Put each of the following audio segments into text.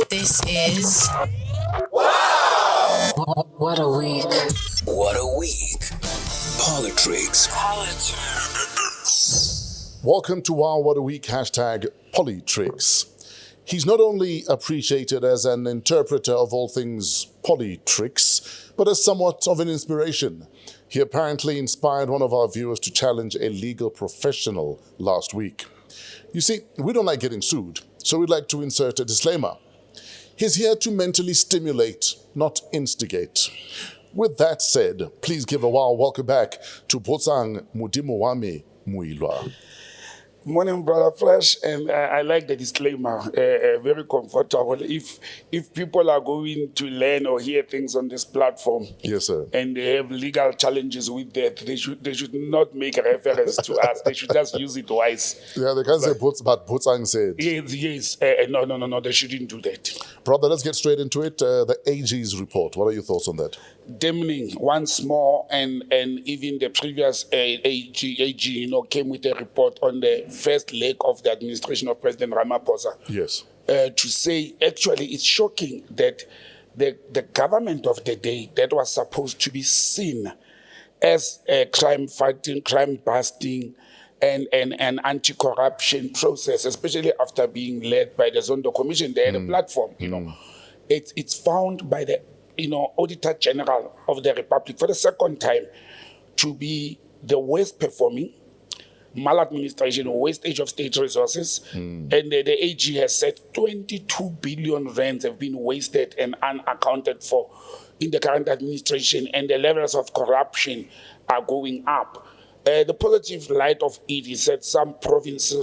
This is What a Week. What a week. PoliTricks. Welcome to our What a Week hashtag PoliTricks. He's not only appreciated as an interpreter of all things PoliTricks, but as somewhat of an inspiration. He apparently inspired one of our viewers to challenge a legal professional last week. You see, we don't like getting sued, so we'd like to insert a disclaimer. He's here to mentally stimulate, not instigate. With that said, please give a warm welcome back to Botsang Modimowame Moiloa. Morning, Brother Fresh, and I like the disclaimer, very comfortable. If people are going to learn or hear things on this platform, Yes, sir. and they have legal challenges with that, they should not make reference to us. They should just use it wise. Yeah, they can say but Botsang said. Yes. No, they shouldn't do that. Brother, let's get straight into it. The AG's report. What are your thoughts on that? Damning once more, and even the previous AG, came with a report on the first leg of the administration of President Ramaphosa. Yes. To say, actually, it's shocking that the government of the day that was supposed to be seen as a crime fighting, crime busting, and an anti-corruption process, especially after being led by the Zondo Commission, they had a platform. It's found by the Auditor General of the Republic for the second time to be the worst performing maladministration, wastage of state resources. And the AG has said 22 billion rands have been wasted and unaccounted for in the current administration, and the levels of corruption are going up. The positive light of it, she said some provinces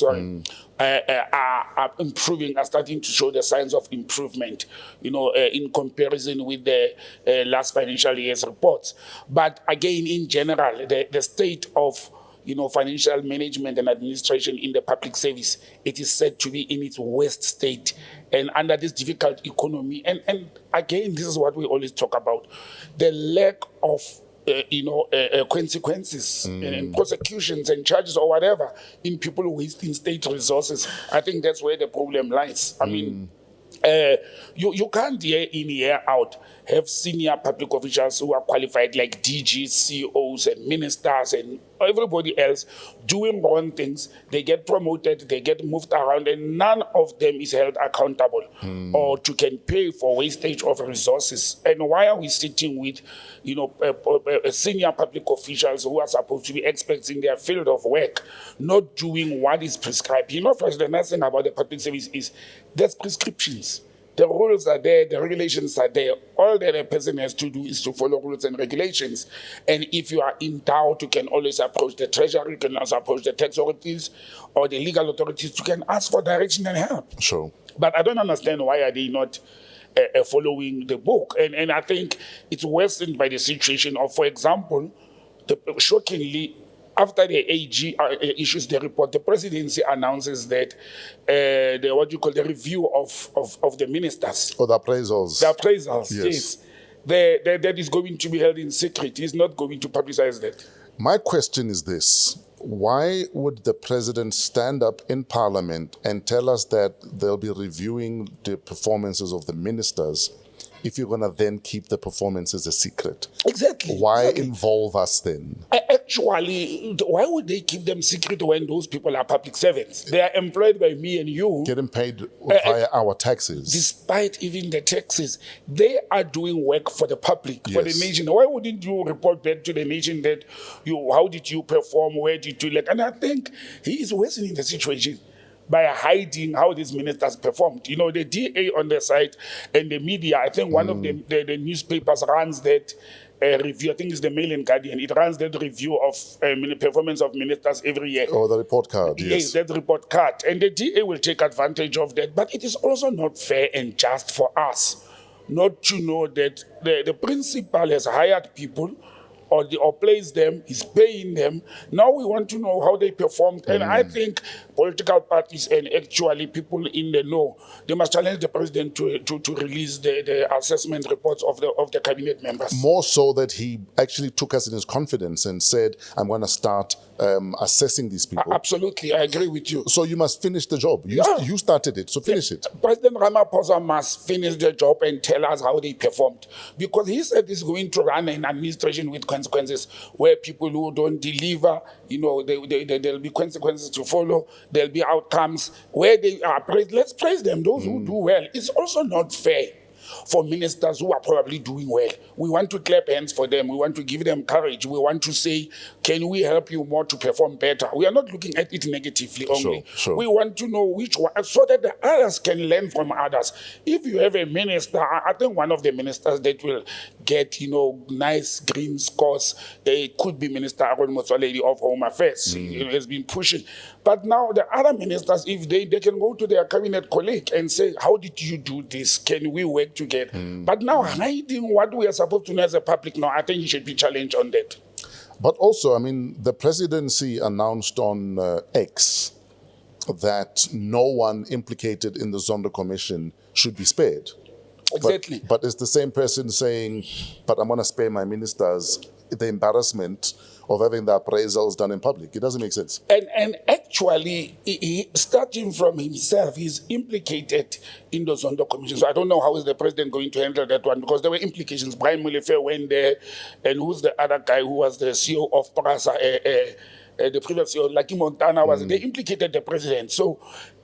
are improving, are starting to show the signs of improvement, in comparison with the last financial year's reports. But again, in general, the state of financial management and administration in the public service, it is said to be in its worst state, and under this difficult economy. And again, this is what we always talk about, the lack of consequences and prosecutions and charges or whatever in people wasting state resources. I think that's where the problem lies. I mean, you can't year in, year out have senior public officials who are qualified like DGs, CEOs, and ministers, and everybody else doing wrong things. They get promoted, they get moved around, and none of them is held accountable or can pay for wastage of resources. And why are we sitting with, senior public officials who are supposed to be experts in their field of work, not doing what is prescribed? First, the nice thing about the public service is there's prescriptions. The rules are there, the regulations are there. All that a person has to do is to follow rules and regulations. And if you are in doubt, you can always approach the Treasury, you can also approach the tax authorities or the legal authorities. You can ask for direction and help. Sure. But I don't understand why are they not following the book. And I think it's worsened by the situation of, for example, shockingly, after the AG issues the report, the presidency announces that the review of the ministers. Or the appraisals. The appraisals, yes. That is going to be held in secret. He's not going to publicize that. My question is this. Why would the president stand up in parliament and tell us that they'll be reviewing the performances of the ministers if you're going to then keep the performances a secret? Exactly. Why involve us then? Actually, why would they keep them secret when those people are public servants? They are employed by me and you. Getting paid via our taxes. Despite even the taxes, they are doing work for the public, for the nation. Why wouldn't you report back to the nation that how did you perform, where did you And I think he is worsening the situation by hiding how these ministers performed. The DA on the side and the media, I think one of the newspapers runs that review. I think it's the Mail and Guardian. It runs that review of performance of ministers every year. Oh, the report card, yes. Yes, that report card. And the DA will take advantage of that. But it is also not fair and just for us not to know that the principal has hired people or plays them, he's paying them. Now we want to know how they performed. And I think political parties and actually people in the know, they must challenge the president to release the assessment reports of the cabinet members. More so that he actually took us in his confidence and said, I'm going to start assessing these people. Absolutely, I agree with you. So you must finish the job. You started it, so finish it. President Ramaphosa must finish the job and tell us how they performed. Because he said he's going to run an administration with consequences where people who don't deliver, there'll be consequences to follow, there'll be outcomes where they are praised. Let's praise them, those who do well. It's also not fair for ministers who are probably doing well. We want to clap hands for them. We want to give them courage. We want to say, can we help you more to perform better? We are not looking at it negatively only. Sure. We want to know which one, so that the others can learn from others. If you have a minister, I think one of the ministers that will get, nice green scores, it could be Minister Aaron Motsoaledi of Home Affairs. He has been pushing. But now the other ministers, if they can go to their cabinet colleague and say, how did you do this? Can we work together? But now hiding what we are supposed to know as a public, now I think he should be challenged on that. But also, the presidency announced on X that no one implicated in the Zondo Commission should be spared. Exactly. But it's the same person saying, but I'm going to spare my ministers the embarrassment of having the appraisals done in public. It doesn't make sense. And actually, starting from himself, he's implicated in the Zondo Commission. So I don't know how is the president going to handle that one, because there were implications. Brian Molefe went there, and who's the other guy who was the CEO of PRASA, the previous CEO, Lucky Montana, they implicated the president. So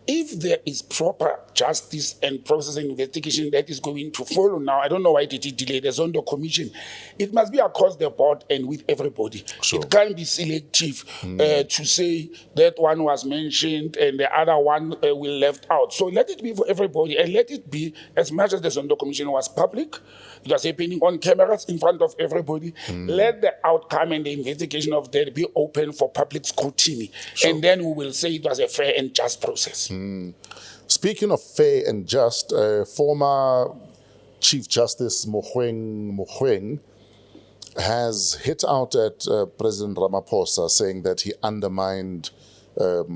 if there is proper justice and process and investigation that is going to follow now, I don't know why did it delay the Zondo Commission. It must be across the board and with everybody. Sure. It can't be selective to say that one was mentioned and the other one will left out. So let it be for everybody, and let it be, as much as the Zondo Commission was public, it was happening on cameras in front of everybody. Let the outcome and the investigation of that be open for public scrutiny. Sure. And then we will say it was a fair and just process. Speaking of fair and just, former Chief Justice Mogoeng has hit out at President Ramaphosa, saying that he undermined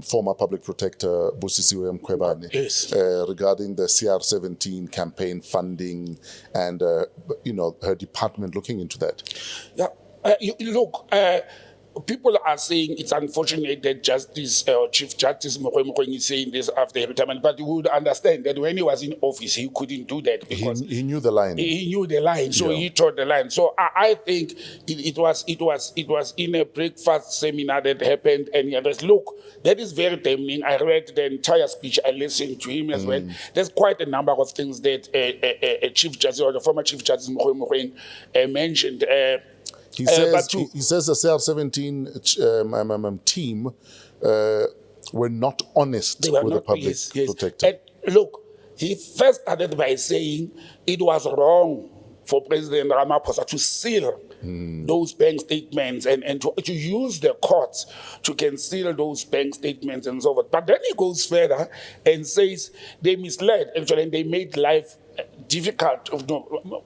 former Public Protector Busisiwe Mkhwebane regarding the CR17 campaign funding and her department looking into that. Yeah, people are saying it's unfortunate that Chief Justice Mogoeng is saying this after retirement, but you would understand that when he was in office, he couldn't do that because he knew the line. He knew the line, so he taught the line. So I think it was in a breakfast seminar that happened, and he was, look, that is very damning. I read the entire speech. I listened to him as well. There's quite a number of things that a Chief Justice or the former Chief Justice Mogoeng mentioned. He says the CR17 team were not honest with the public protector. And look, he first started by saying it was wrong for President Ramaphosa to seal those bank statements and to use the courts to conceal those bank statements and so forth. But then he goes further and says they misled, actually, and they made life difficult,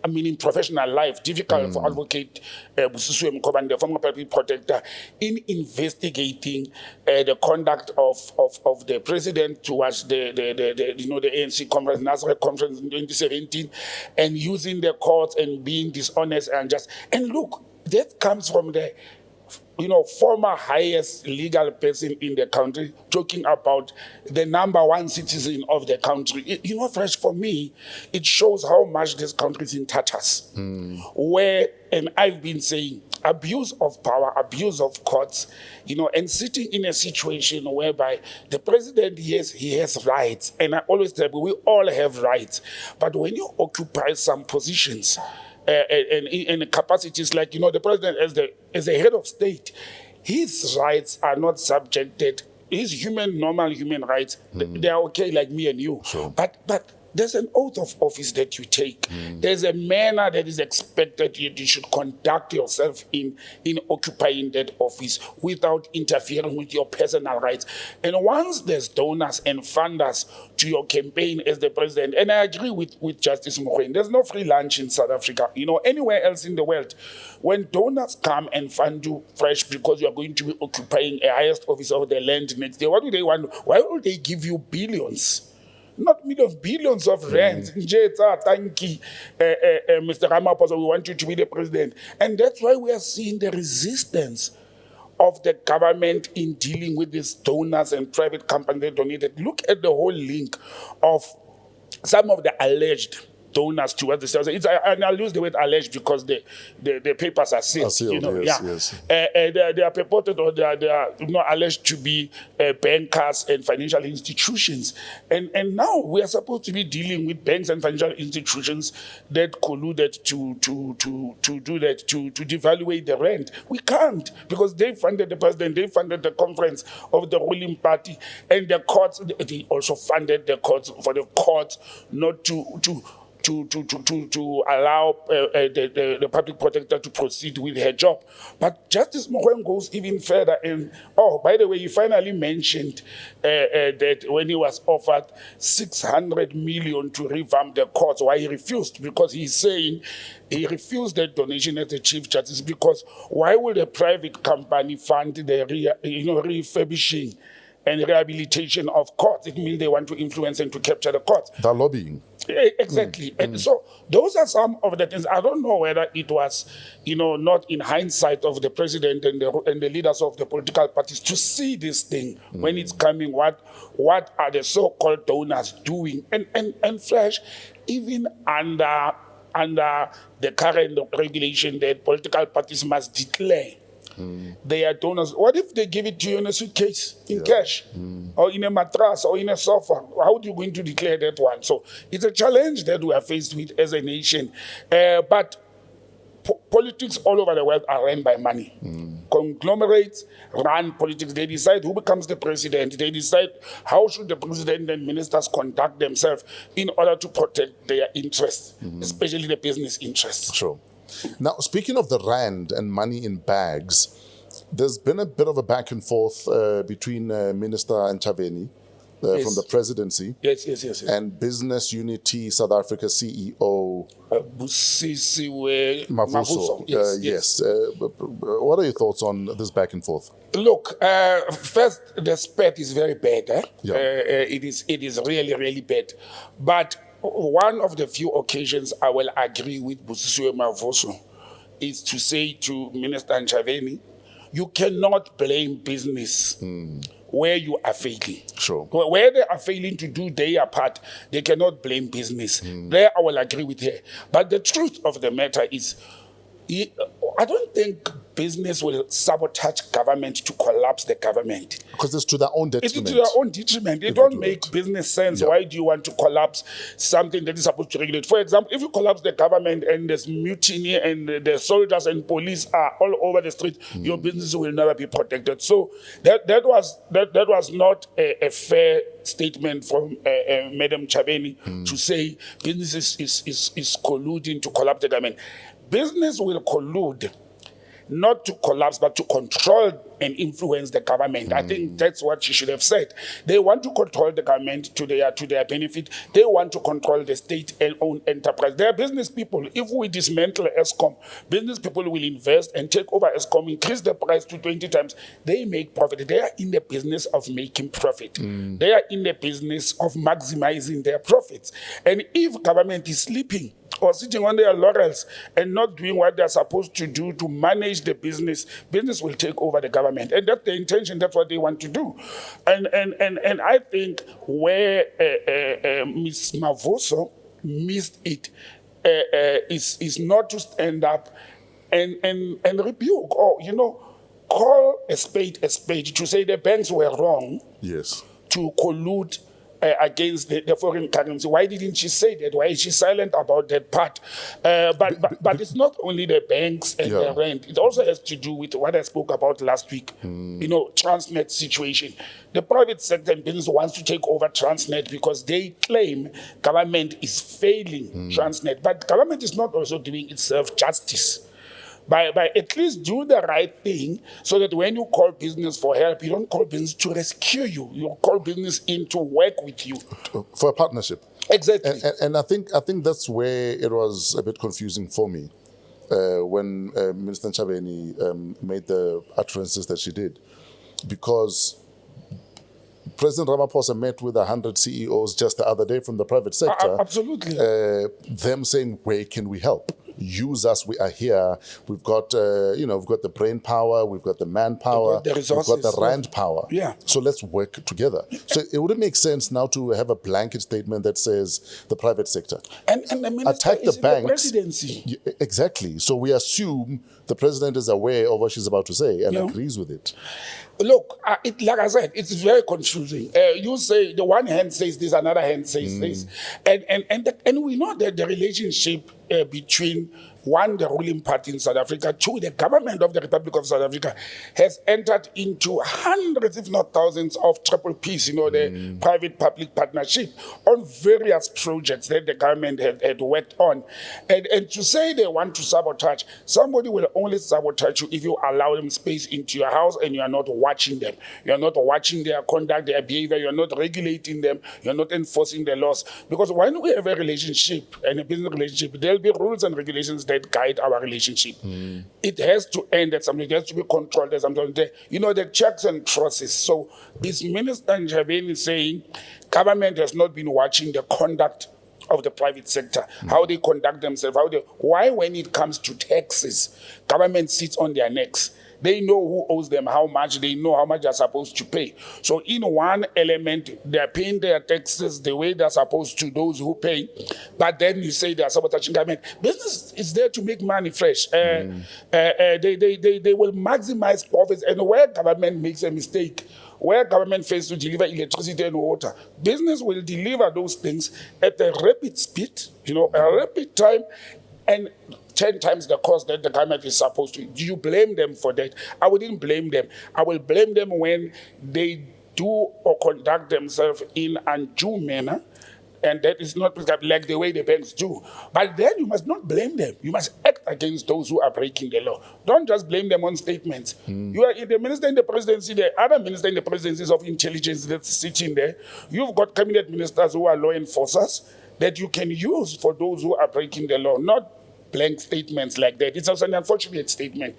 in professional life, difficult for Advocate Busisiwe Mkhwebane, the former public protector, in investigating the conduct of the president towards the ANC conference, Nazareth conference in 2017, and using the courts and being dishonest and just. And look, that comes from the former highest legal person in the country talking about the #1 citizen of the country. Fresh, for me, it shows how much this country is in tatters. Where, and I've been saying, abuse of power, abuse of courts, and sitting in a situation whereby the president, yes, he has rights. And I always tell people, we all have rights. But when you occupy some positions, and in capacities like, the president as the head of state, his rights are not subjected. His normal human rights, they are okay like me and you. Sure. But there's an oath of office that you take. There's a manner that is expected you should conduct yourself in occupying that office without interfering with your personal rights. And once there's donors and funders to your campaign as the president, and I agree with Justice Mogoeng, there's no free lunch in South Africa. Anywhere else in the world, when donors come and fund you fresh because you are going to be occupying a highest office of the land next year, what do they want? Why will they give you billions? Not millions, billions of rands. Thank you, Mr. Ramaphosa, we want you to be the president. And that's why we are seeing the resistance of the government in dealing with these donors and private companies that donated. Look at the whole link of some of the alleged donors towards the sales. And I'll use the word alleged because the papers are sealed. Yes. They are purported or they are alleged to be bankers and financial institutions. And now we are supposed to be dealing with banks and financial institutions that colluded to do that, to devaluate the rand. We can't, because they funded the president, they funded the conference of the ruling party, and the courts, they also funded the courts for the courts not to allow the public protector to proceed with her job. But Justice Mogoeng goes even further. And, by the way, he finally mentioned that when he was offered 600 million to revamp the courts, why he refused, because he's saying he refused that donation as the Chief Justice, because why would a private company fund the refurbishing and rehabilitation of courts? It means they want to influence and to capture the courts. They're lobbying. Exactly. And so those are some of the things. I don't know whether it was, not in hindsight of the president and the leaders of the political parties to see this thing when it's coming. What are the so-called donors doing? And Fresh, even under the current regulation that political parties must declare they are donors. What if they give it to you in a suitcase, in cash, or in a mattress, or in a sofa? How are you going to declare that one? So it's a challenge that we are faced with as a nation. But politics all over the world are run by money. Conglomerates run politics. They decide who becomes the president. They decide how should the president and ministers conduct themselves in order to protect their interests, especially the business interests. Sure. Now, speaking of the rand and money in bags, there's been a bit of a back and forth between Minister Ntshavheni from the presidency yes. and Business Unity South Africa CEO Busisiwe Mavuso. Yes. What are your thoughts on this back and forth? Look, first, the spat is very bad. Yeah. It is really, really bad. But one of the few occasions I will agree with Busisiwe Mavuso is to say to Minister Ntshavheni, you cannot blame business where you are failing. Sure. Where they are failing to do their part, they cannot blame business. There I will agree with her. But the truth of the matter is, I don't think business will sabotage government to collapse the government. Because it's to their own detriment. It's to their own detriment. It don't make business sense. Yeah. Why do you want to collapse something that is supposed to regulate? For example, if you collapse the government and there's mutiny and the soldiers and police are all over the street, your business will never be protected. So that was not a fair statement from Madam Ntshavheni to say business is colluding to collapse the government. Business will collude not to collapse, but to control and influence the government. I think that's what she should have said. They want to control the government to their benefit. They want to control the state-owned enterprise. They are business people. If we dismantle Eskom, business people will invest and take over Eskom, increase the price to 20 times. They make profit. They are in the business of making profit. They are in the business of maximizing their profits. And if government is sleeping or sitting on their laurels and not doing what they're supposed to do to manage the business will take over the government. And that's the intention, that's what they want to do. And I think where Ms. Mavuso missed it is not to stand up and rebuke or, call a spade, to say the banks were wrong. Yes. To collude against the foreign currency. Why didn't she say that? Why is she silent about that part? But it's not only the banks and the rent. It also has to do with what I spoke about last week. Transnet situation. The private sector and business wants to take over Transnet because they claim government is failing Transnet. But government is not also doing itself justice. By at least do the right thing so that when you call business for help, you don't call business to rescue you. You call business in to work with you. For a partnership. Exactly. And I think that's where it was a bit confusing for me when Minister Nchabeni made the utterances that she did. Because President Ramaphosa met with 100 CEOs just the other day from the private sector. Absolutely. Them saying, where can we help? Use us, we are here. We've got, we've got the brain power, we've got the manpower, the resources, we've got the rand power. Yeah. So let's work together. So it wouldn't make sense now to have a blanket statement that says the private sector. And the minister attack is the banks. In the presidency. Exactly. So we assume the president is aware of what she's about to say and agrees with it. Look, like I said, it's very confusing. You say the one hand says this, another hand says this, and we know that the relationship between one, the ruling party in South Africa, two, the government of the Republic of South Africa has entered into hundreds, if not thousands, of triple Ps, the private-public partnership on various projects that the government had worked on. And to say they want to sabotage, somebody will only sabotage you if you allow them space into your house and you are not watching them. You are not watching their conduct, their behavior, you are not regulating them, you are not enforcing the laws. Because when we have a relationship and a business relationship, there will be rules and regulations that guide our relationship. It has to end at something. It has to be controlled at something. The checks and process. So is Minister Nchabeni saying government has not been watching the conduct of the private sector, how they conduct themselves, why when it comes to taxes, government sits on their necks. They know who owes them how much. They know how much they're supposed to pay. So in one element, they're paying their taxes the way they're supposed to, those who pay. But then you say they're sabotaging government. Business is there to make money fresh. They will maximize profits. And where government makes a mistake, where government fails to deliver electricity and water, business will deliver those things at a rapid speed, a rapid time, and 10 times the cost that the government is supposed to. Do you blame them for that? I wouldn't blame them. I will blame them when they do or conduct themselves in an undue manner, and that is not like the way the banks do. But then you must not blame them. You must act against those who are breaking the law. Don't just blame them on statements. You are the minister in the presidency, the other minister in the presidencies of intelligence that's sitting there. You've got cabinet ministers who are law enforcers that you can use for those who are breaking the law, not blank statements like that. It's also an unfortunate statement.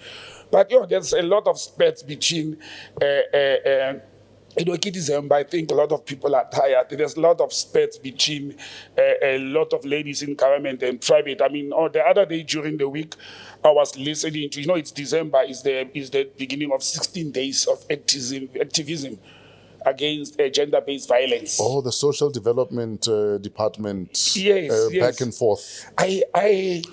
But there's a lot of spreads between December, I think a lot of people are tired. There's a lot of spreads between a lot of ladies in government and private. I mean, the other day during the week, I was listening to, it's December, is the beginning of 16 days of activism against gender-based violence. Oh, the social development department. Yes. Back and forth.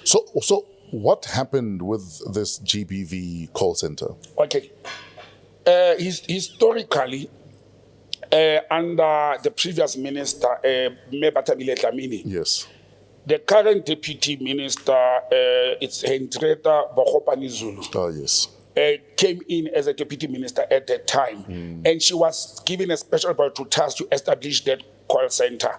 So what happened with this GBV call center? Okay. Historically, under the previous minister, Mebatabile Dlamini, yes, the current deputy minister, it's Henrietta Bogopane Zulu. Oh, yes. Came in as a deputy minister at that time, and she was given a special task to establish that call center,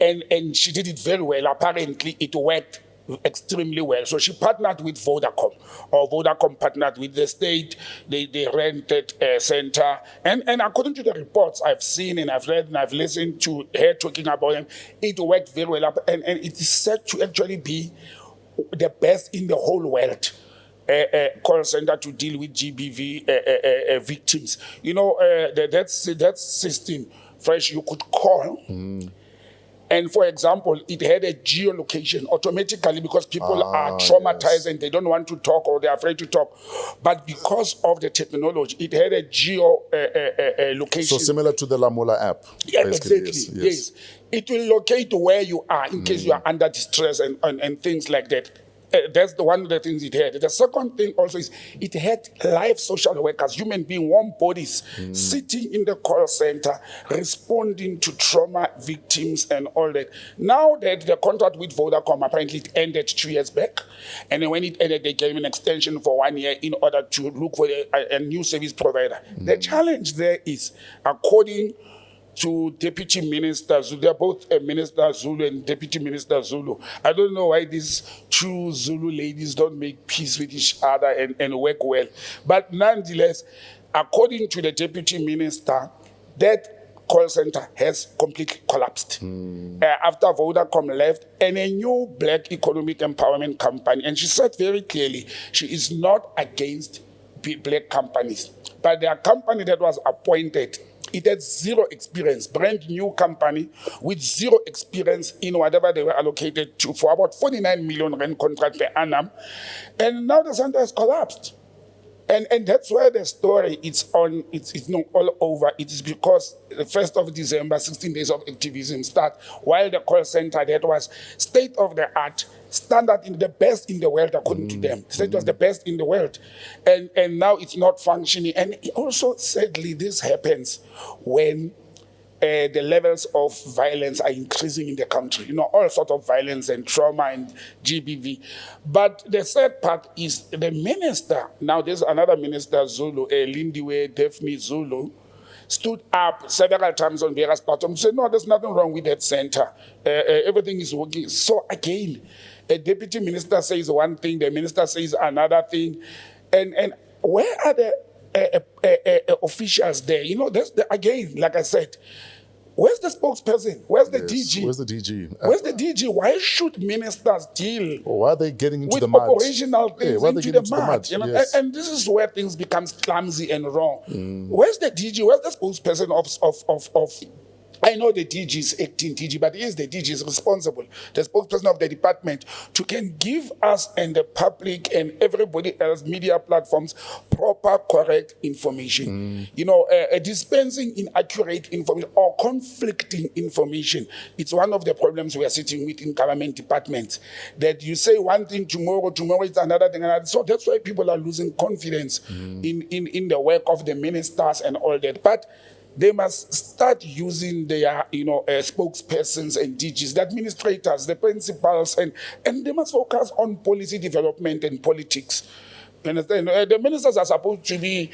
and she did it very well. Apparently, it worked extremely well. So she partnered with Vodacom, or Vodacom partnered with the state. They rented a center, and according to the reports I've seen and I've read and I've listened to her talking about them, it worked very well, and it is said to actually be the best in the whole world. Call center to deal with GBV victims. That system, Fresh, you could call. And for example, it had a geolocation automatically because people are traumatized and they don't want to talk or they're afraid to talk. But because of the technology, it had a geolocation. So similar to the Lamula app. Yeah, exactly. Yes. It will locate where you are in case you are under distress and things like that. That's the one of the things it had. The second thing also is it had live social workers, human being, warm bodies, sitting in the call center, responding to trauma victims and all that. Now that the contract with Vodacom, apparently it ended 2 years back, and then when it ended, they gave an extension for 1 year in order to look for a new service provider. The challenge there is, according to Deputy Minister Zulu, they're both Minister Zulu and Deputy Minister Zulu. I don't know why these two Zulu ladies don't make peace with each other and work well. But nonetheless, according to the Deputy Minister, that call center has completely collapsed after Vodacom left, and a new black economic empowerment company. And she said very clearly, she is not against black companies, but their company that was appointed, it had zero experience, brand new company with zero experience in whatever they were allocated to for about 49 million rand contract per annum. And now the center has collapsed. And that's where the story it's not all over. It is because the 1st of December, 16 days of activism start, while the call center that was state of the art, standard in the best in the world according to them. It was the best in the world. And now it's not functioning. And also, sadly, this happens when the levels of violence are increasing in the country. You know, all sorts of violence and trauma and GBV. But the sad part is the minister, now there's another minister, Zulu, Lindiwe Daphne Zulu, stood up several times on various platforms, said, no, there's nothing wrong with that center. Everything is working. So again, a deputy minister says one thing, the minister says another thing. And where are the officials there? You know, that's again, like I said, where's the spokesperson? Where's the DG? Where's the DG? Where's the DG? Why should ministers deal why are they getting into with the mud? operational things why are they into getting the mud? You know? Yes. And this is where things become clumsy and wrong. Where's the DG? Where's the spokesperson of I know the DG is acting DG, but is the DG is responsible, the spokesperson of the department, to can give us and the public and everybody else, media platforms, proper, correct information. You know, dispensing inaccurate information or conflicting information. It's one of the problems we are sitting with in government departments. That you say one thing tomorrow it's another thing, another. So that's why people are losing confidence in the work of the ministers and all that. But they must start using their, spokespersons and DGs, the administrators, the principals, and they must focus on policy development and politics. You understand? The ministers are supposed to be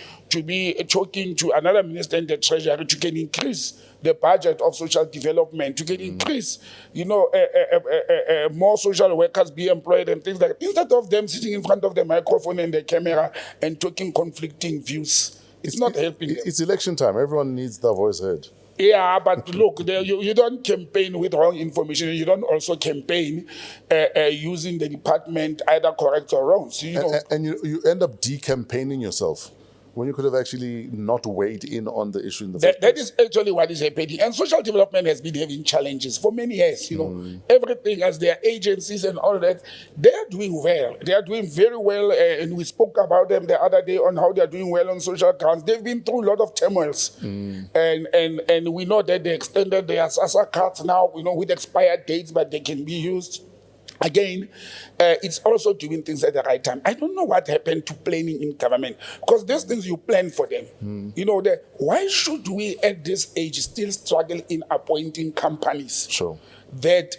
talking to another minister in the treasury to can increase the budget of social development, to can increase, more social workers be employed and things like that, instead of them sitting in front of the microphone and the camera and talking conflicting views. It's not helping them. It's election time. Everyone needs their voice heard. Yeah, but look, you don't campaign with wrong information. You don't also campaign using the department either correct or wrong. So, and you end up decampaigning yourself when you could have actually not weighed in on the issue in the first place. That is actually what is happening. And social development has been having challenges for many years. Everything as their agencies and all that, they are doing well. They are doing very well. And we spoke about them the other day on how they are doing well on social accounts. They've been through a lot of turmoils. And we know that they extended their SASA cards now, with expired dates, but they can be used. Again, it's also doing things at the right time. I don't know what happened to planning in government, because these things you plan for them. Why should we at this age still struggle in appointing companies that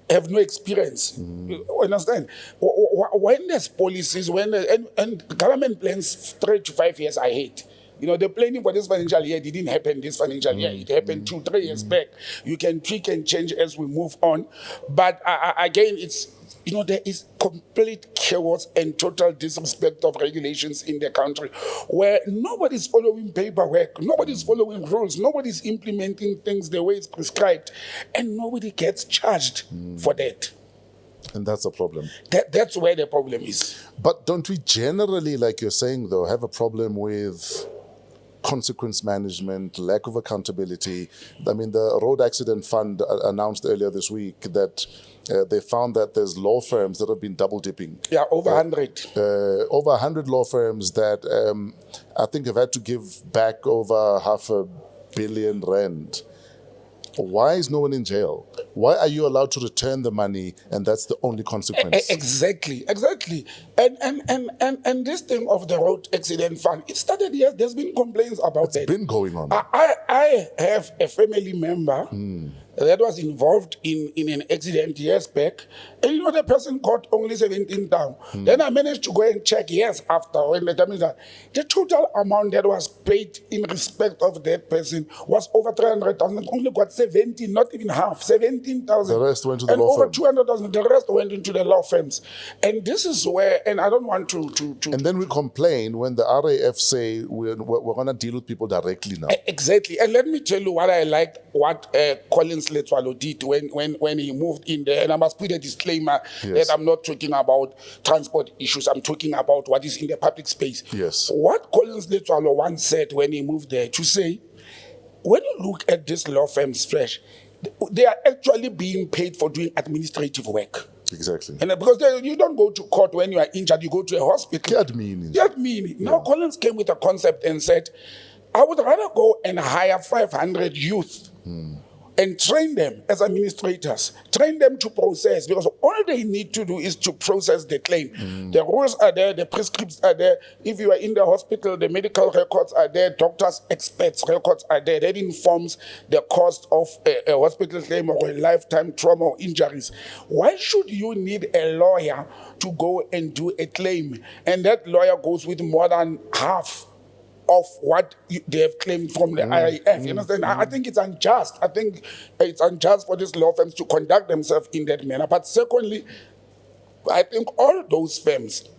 have no experience? You understand? When there's policies, and government plans 3 to 5 years ahead. The planning for this financial year didn't happen this financial year. It happened 2-3 years back. You can tweak and change as we move on. But again, it's, there is complete chaos and total disrespect of regulations in the country where nobody's following paperwork, nobody's following rules, nobody's implementing things the way it's prescribed, and nobody gets charged for that. And that's a problem. That's where the problem is. But don't we generally, like you're saying, though, have a problem with consequence management, lack of accountability? I mean, the Road Accident Fund announced earlier this week that they found that there's law firms that have been double dipping. Yeah, over 100. Over 100 law firms that I think have had to give back over R500 million. Why is no one in jail? Why are you allowed to return the money and that's the only consequence? Exactly. And this thing of the road accident fund, it started, yes, there's been complaints about that. It's been going on. I have a family member that was involved in an accident years back, and you know the person got only 17,000. Then I managed to go and check years after when the damage that the total amount that was paid in respect of that person was over 300,000. Only got 17, not even half, 17,000. The rest went to the and law over firm. 200,000. The rest went into the law firms, and this is where. And I don't want to. And then we complain when the RAF say we're going to deal with people directly now. Exactly. And let me tell you what I liked, what Collins Letwalo did when he moved in there. And I must put a disclaimer that I'm not talking about transport issues. I'm talking about what is in the public space. Yes. What Collins Letwalo once said when he moved there, to say, when you look at these law firms, Fresh, they are actually being paid for doing administrative work. Exactly. And because you don't go to court when you are injured, you go to a hospital. Now Collins came with a concept and said, I would rather go and hire 500 youth and train them as administrators, train them to process, because all they need to do is to process the claim. The rules are there, the prescripts are there. If you are in the hospital, the medical records are there, doctors, experts records are there. That informs the cost of a hospital claim or a lifetime trauma or injuries. Why should you need a lawyer to go and do a claim? And that lawyer goes with more than half of what they have claimed from the RAF. You understand? I think it's unjust. I think it's unjust for these law firms to conduct themselves in that manner. But secondly, I think all those firms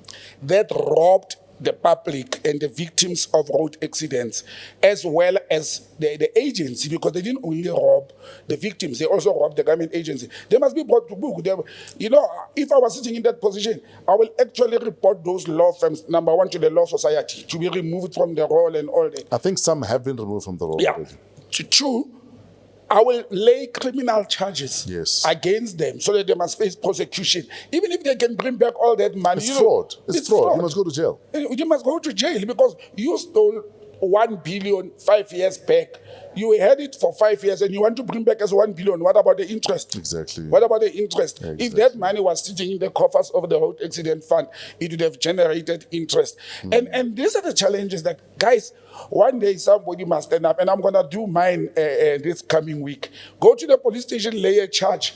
that robbed the public and the victims of road accidents, as well as the agency, because they didn't only rob the victims, they also robbed the government agency. They must be brought to book. If I was sitting in that position, I will actually report those law firms, number one, to the Law Society, to be removed from the role and all that. I think some have been removed from the role already. Two, I will lay criminal charges against them so that they must face prosecution. Even if they can bring back all that money. It's fraud. It's fraud. You must go to jail. You must go to jail because you stole 1 billion 5 years back. You had it for 5 years and you want to bring back as 1 billion. What about the interest? Exactly. What about the interest? Exactly. If that money was sitting in the coffers of the road accident fund, it would have generated interest. And these are the challenges that, guys, one day somebody must stand up, and I'm going to do mine this coming week. Go to the police station, lay a charge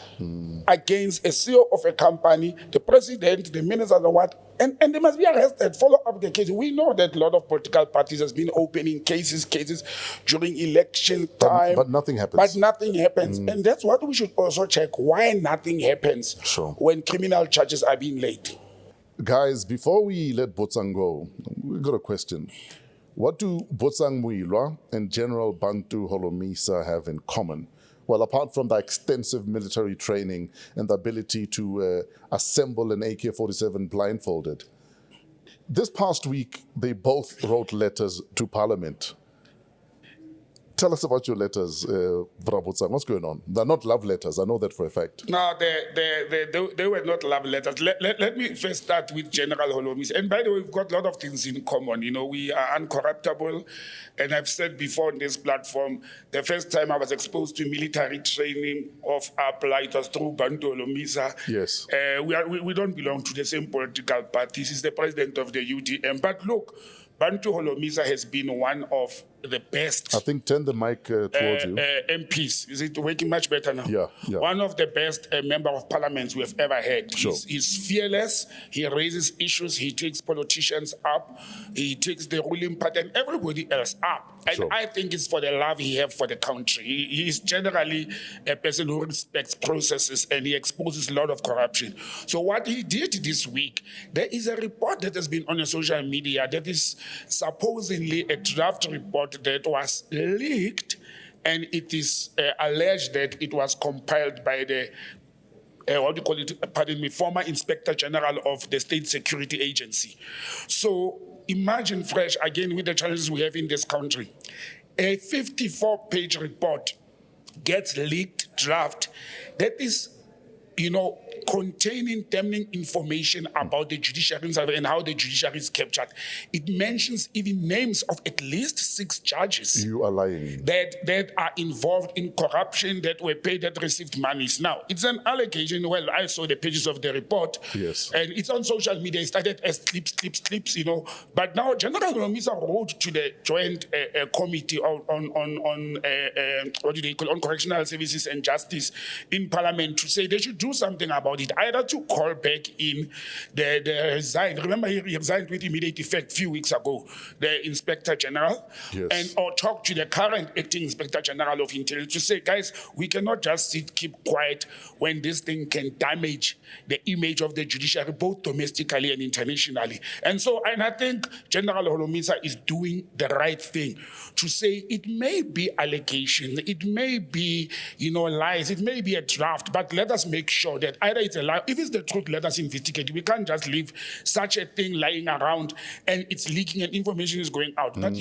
against a CEO of a company, the president, the minister, and what, and they must be arrested, follow up the case. We know that a lot of political parties has been opening cases during election time. But nothing happens. And that's what we should also check, why nothing happens when criminal charges are being laid. Guys, before we let Botsang go, we've got a question. What do Botsang Moiloa and General Bantu Holomisa have in common? Well, apart from the extensive military training and the ability to assemble an AK-47 blindfolded. This past week, they both wrote letters to Parliament. Tell us about your letters, Botsang. What's going on? They're not love letters. I know that for a fact. No, they were not love letters. Let me first start with General Holomisa. And by the way, we've got a lot of things in common. You know, we are uncorruptible. And I've said before on this platform, the first time I was exposed to military training of APLA, it was through Bantu Holomisa. Yes. We don't belong to the same political parties. He's the president of the UDM. But look, Bantu Holomisa has been one of the best. I think turn the mic towards you. MPs. Is it working much better now? Yeah. One of the best member of parliaments we have ever had. Sure. He's fearless. He raises issues. He takes politicians up. He takes the ruling party and everybody else up. And I think it's for the love he has for the country. He is generally a person who respects processes and he exposes a lot of corruption. So what he did this week, there is a report that has been on the social media that is supposedly a draft report that was leaked, and it is alleged that it was compiled by the former Inspector General of the State Security Agency. So imagine, Fresh, again with the challenges we have in this country, a 54-page report gets leaked draft that is, containing damning information about the judiciary and how the judiciary is captured. It mentions even names of at least 6 judges. You are lying. That are involved in corruption, that were paid, that received monies. Now, it's an allegation. Well, I saw the pages of the report. Yes. And it's on social media. It started as clips, you know. But now General Nomisa wrote to the Joint Committee on what do they call, on Correctional Services and Justice in Parliament to say they should do something about it, either to call back in the resign. Remember, he resigned with immediate effect a few weeks ago, the Inspector General, yes, and or talk to the current acting Inspector General of Intelligence to say, guys, we cannot just keep quiet when this thing can damage the image of the judiciary, both domestically and internationally. And I think General Holomisa is doing the right thing to say it may be allegation, it may be, lies, it may be a draft, but let us make sure that either it's a lie, if it's the truth, let us investigate. We can't just leave such a thing lying around and it's leaking and information is going out. But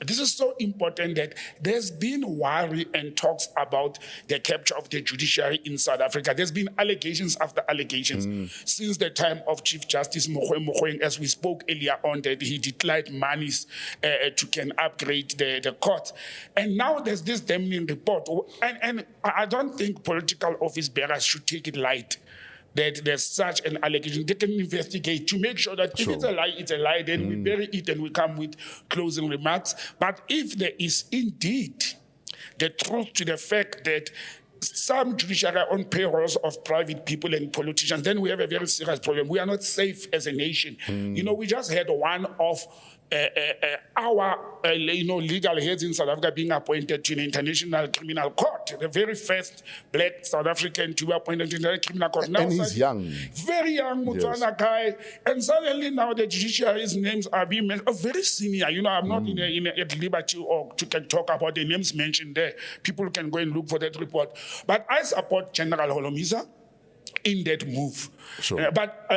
this is so important that there's been worry and talks about the capture of the judiciary in South Africa. There's been allegations after allegations since the time of Chief Justice Mogoeng, as we spoke earlier on, that he declined monies to can upgrade the court. And now there's this damning report. And I don't think political office bearers should take it light that there's such an allegation. They can investigate to make sure that if it's a lie, it's a lie. Then we bury it and we come with closing remarks. But if there is indeed the truth to the fact that some judiciary are on payrolls of private people and politicians, then we have a very serious problem. We are not safe as a nation. We just had one of our legal heads in South Africa being appointed to the International Criminal Court, the very first black South African to be appointed to the Criminal Court. Now, and he's young. Very young, Botswana guy. And suddenly now the judiciary's names are being mentioned. Very senior. I'm not at liberty or to can talk about the names mentioned there. People can go and look for that report. But I support General Holomisa in that move. Sure. But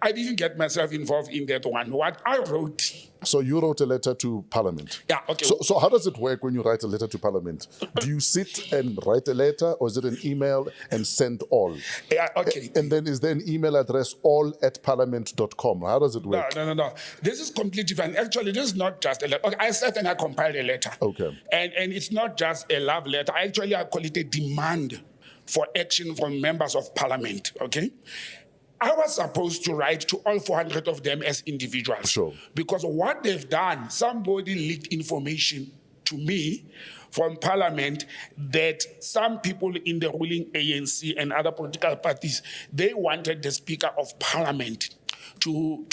I didn't get myself involved in that one. What I wrote... So you wrote a letter to Parliament. Yeah, okay. So how does it work when you write a letter to Parliament? Do you sit and write a letter, or is it an email and send all? Yeah, okay. And then is there an email address all@parliament.com? How does it work? No. This is completely different. Actually, this is not just a letter. Okay, I sat and I compiled a letter. Okay. And it's not just a love letter. I call it a demand for action from members of Parliament, okay? I was supposed to write to all 400 of them as individuals. Sure. Because what they've done, somebody leaked information to me from Parliament that some people in the ruling ANC and other political parties, they wanted the Speaker of Parliament to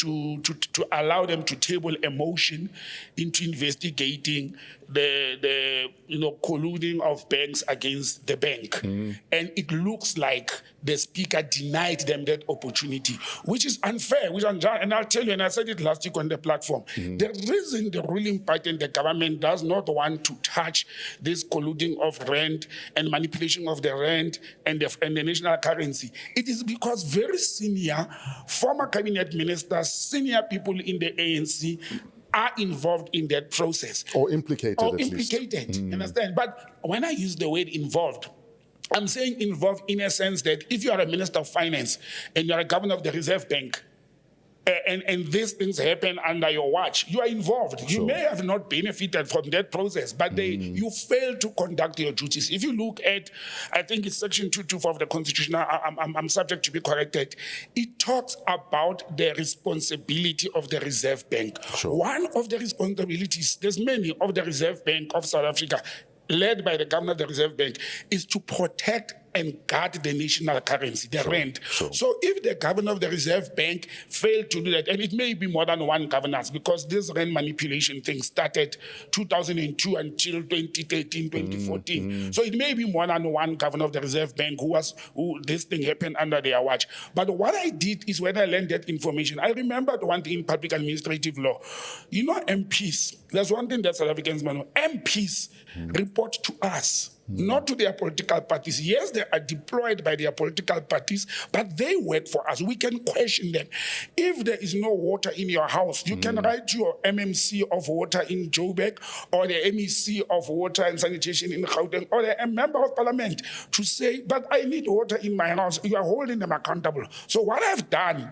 allow them to table a motion into investigating the colluding of banks against the bank. And it looks like the speaker denied them that opportunity, which is unfair, and I'll tell you, and I said it last week on the platform, the reason the ruling party and the government does not want to touch this colluding of rand and manipulation of the rand and the national currency, it is because very senior former cabinet ministers, senior people in the ANC are involved in that process. Or implicated, at least. You understand? But when I use the word involved, I'm saying involved in a sense that if you are a minister of finance and you are a governor of the Reserve Bank, and these things happen under your watch, you are involved. Sure. You may have not benefited from that process, but you fail to conduct your duties. If you look at, I think it's section 224 of the Constitution, I'm subject to be corrected, it talks about the responsibility of the Reserve Bank. Sure. One of the responsibilities, there's many, of the Reserve Bank of South Africa, led by the governor of the Reserve Bank, is to protect and guard the national currency, the rand. Sure. So if the governor of the Reserve Bank failed to do that, and it may be more than one governors, because this rand manipulation thing started 2002 until 2013, 2014. So it may be more than one governor of the Reserve Bank who this thing happened under their watch. But what I did is when I learned that information, I remembered one thing in public administrative law. MPs, there's one thing that South Africans know, MPs report to us. not to their political parties. Yes, they are deployed by their political parties, but they work for us. We can question them. If there is no water in your house, you can write to your MMC of water in Joburg, or the MEC of water and sanitation in Gauteng, or a member of parliament to say, but I need water in my house. You are holding them accountable. So what I've done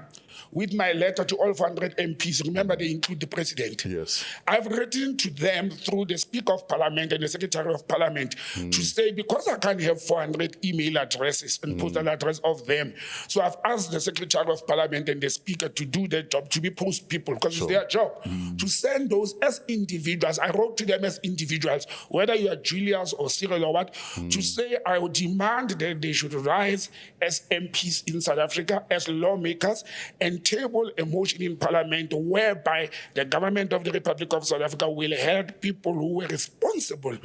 with my letter to all 400 MPs, remember they include the president. Yes. I've written to them through the Speaker of Parliament and the Secretary of Parliament to say, because I can't have 400 email addresses and postal address of them, so I've asked the Secretary of Parliament and the Speaker to do their job, to be post people, because it's their job, to send those as individuals. I wrote to them as individuals, whether you are Julius or Cyril or what, to say I would demand that they should rise as MPs in South Africa, as lawmakers, and table a motion in Parliament whereby the government of the Republic of South Africa will hold people who were responsible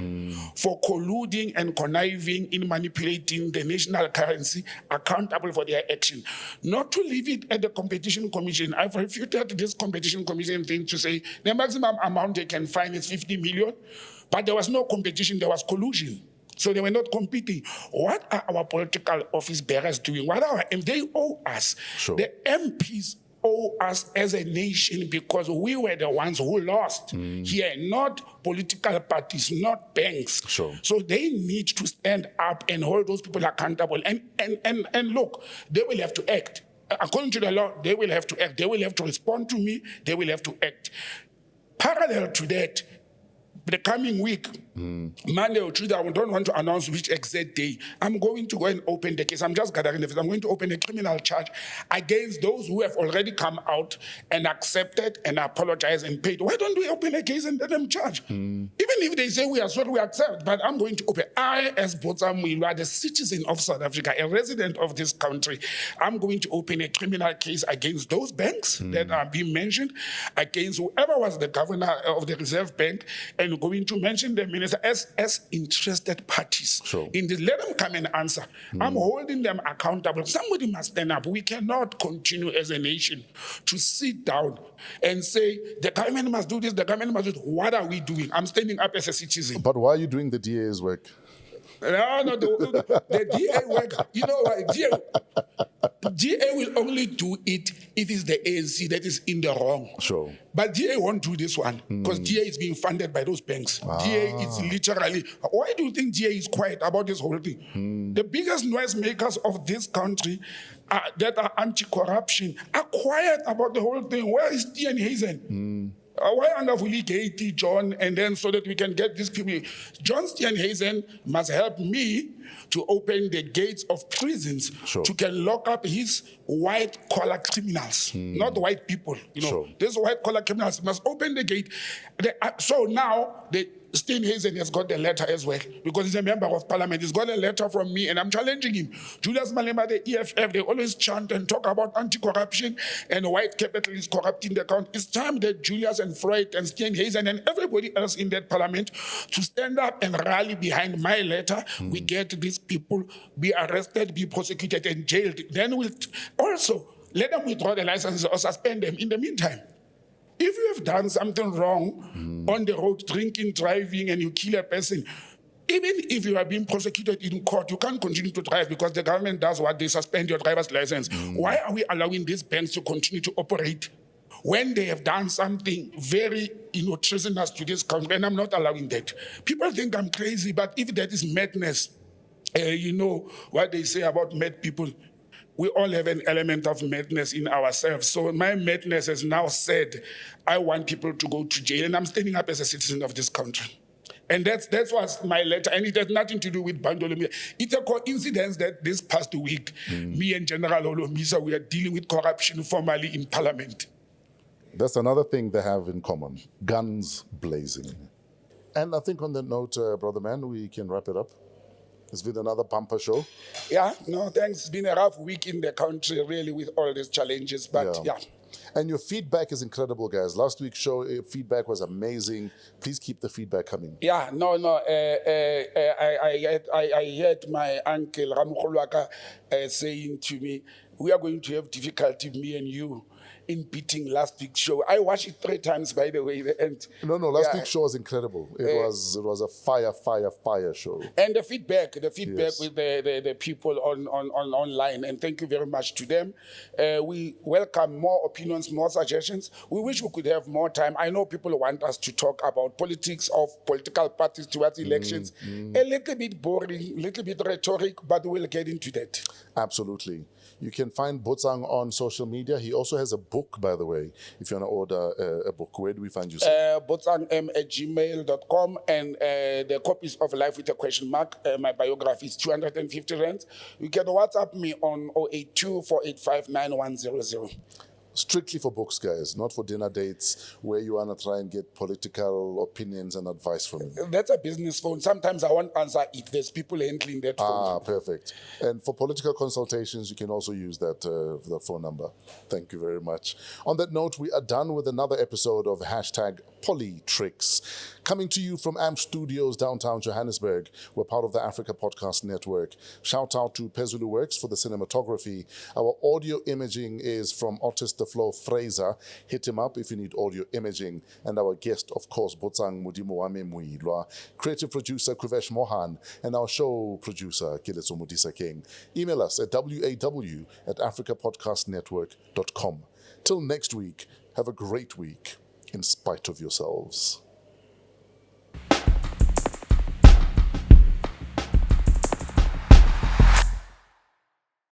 for colluding and conniving in manipulating the national currency accountable for their action. Not to leave it at the Competition Commission. I've refuted this Competition Commission thing to say the maximum amount they can fine is 50 million, but there was no competition, there was collusion. So they were not competing. What are our political office bearers doing? What are they owe us? The MPs owe us as a nation because we were the ones who lost here, not political parties, not banks. So they need to stand up and hold those people accountable. And look, they will have to act. According to the law, they will have to act. They will have to respond to me. They will have to act. Parallel to that, the coming week, Monday or Tuesday, I don't want to announce which exact day, I'm going to go and open the case. I'm just gathering the facts. I'm going to open a criminal charge against those who have already come out and accepted and apologized and paid. Why don't we open a case and let them charge? Even if they say we are sorry, we accept. But I'm going to open. I, as Botsang Moiloa, the citizen of South Africa, a resident of this country, I'm going to open a criminal case against those banks that are being mentioned, against whoever was the governor of the Reserve Bank, and going to mention the minister as interested parties in this. Let them come and answer. I'm holding them accountable. Somebody must stand up. We cannot continue as a nation to sit down and say the government must do this, the government must do this. What are we doing? I'm standing up as a citizen. But why are you doing the DA's work? No, the DA work. You know what? DA will only do it if it's the ANC that is in the wrong. But DA won't do this one because DA is being funded by those banks. DA is literally. Why do you think DA is quiet about this whole thing? The biggest noisemakers of this country that are anti-corruption are quiet about the whole thing. Where is Ian Hazen? Why unlawfully Katie, John, and then so that we can get these people? John Steenhuisen must help me to open the gates of prisons to can lock up his white-collar criminals, not white people. You know, these white-collar criminals must open the gate. So now Steenhuisen has got the letter as well because he's a member of parliament. He's got a letter from me and I'm challenging him. Julius Malema, the EFF, they always chant and talk about anti-corruption and white capital is corrupting the country. It's time that Julius and Freud and Steenhuisen and everybody else in that parliament to stand up and rally behind my letter. We get these people be arrested, be prosecuted and jailed. Then we'll also let them withdraw the licenses or suspend them in the meantime. If you have done something wrong on the road, drinking, driving, and you kill a person, even if you are being prosecuted in court, you can't continue to drive because the government does what? They suspend your driver's license. Why are we allowing these banks to continue to operate when they have done something very, treasonous to this country? And I'm not allowing that. People think I'm crazy, but if that is madness, you know what they say about mad people. We all have an element of madness in ourselves. So my madness has now said, I want people to go to jail, and I'm standing up as a citizen of this country. And that's what's my letter, and it has nothing to do with Bandolo. It's a coincidence that this past week, me and General Olomisa, we are dealing with corruption formally in Parliament. That's another thing they have in common, guns blazing. And I think on that note, Brother Man, we can wrap it up. It's been another bumper show. Yeah, no, thanks. It's been a rough week in the country, really, with all these challenges, but yeah. And your feedback is incredible, guys. Last week's show, feedback was amazing. Please keep the feedback coming. Yeah, no. I heard my uncle, Ramukholwaka, saying to me, we are going to have difficulty, me and you. in beating last week's show. I watched it 3 times, by the way. And No, last week's show was incredible. It was a fire show. And the feedback Yes. with the people on online, and thank you very much to them. We welcome more opinions, more suggestions. We wish we could have more time. I know people want us to talk about politics of political parties towards elections. A little bit boring, a little bit rhetoric, but we'll get into that. Absolutely. You can find Botsang on social media. He also has a book, by the way. If you want to order a book, where do we find you, sir? botsangm@gmail.com, and the copies of Life with a Question Mark. My biography is 250 rands. You can WhatsApp me on 082 485 9100. Strictly for books, guys, not for dinner dates where you want to try and get political opinions and advice from me. That's a business phone. Sometimes I won't answer it. There's people handling that phone. Ah, perfect. And for political consultations, you can also use that phone number. Thank you very much. On that note, we are done with another episode of #PoliTricks. Coming to you from AMP Studios, downtown Johannesburg. We're part of the Africa Podcast Network. Shout out to Pezulu Works for the cinematography. Our audio imaging is from Otis the Flow Fraser. Hit him up if you need audio imaging. And our guest, of course, Botsang Modimowame Moiloa, creative producer Kuvesh Mohan, and our show producer Kiletso Modisa King. Email us at waw@africapodcastnetwork.com. Till next week, have a great week in spite of yourselves.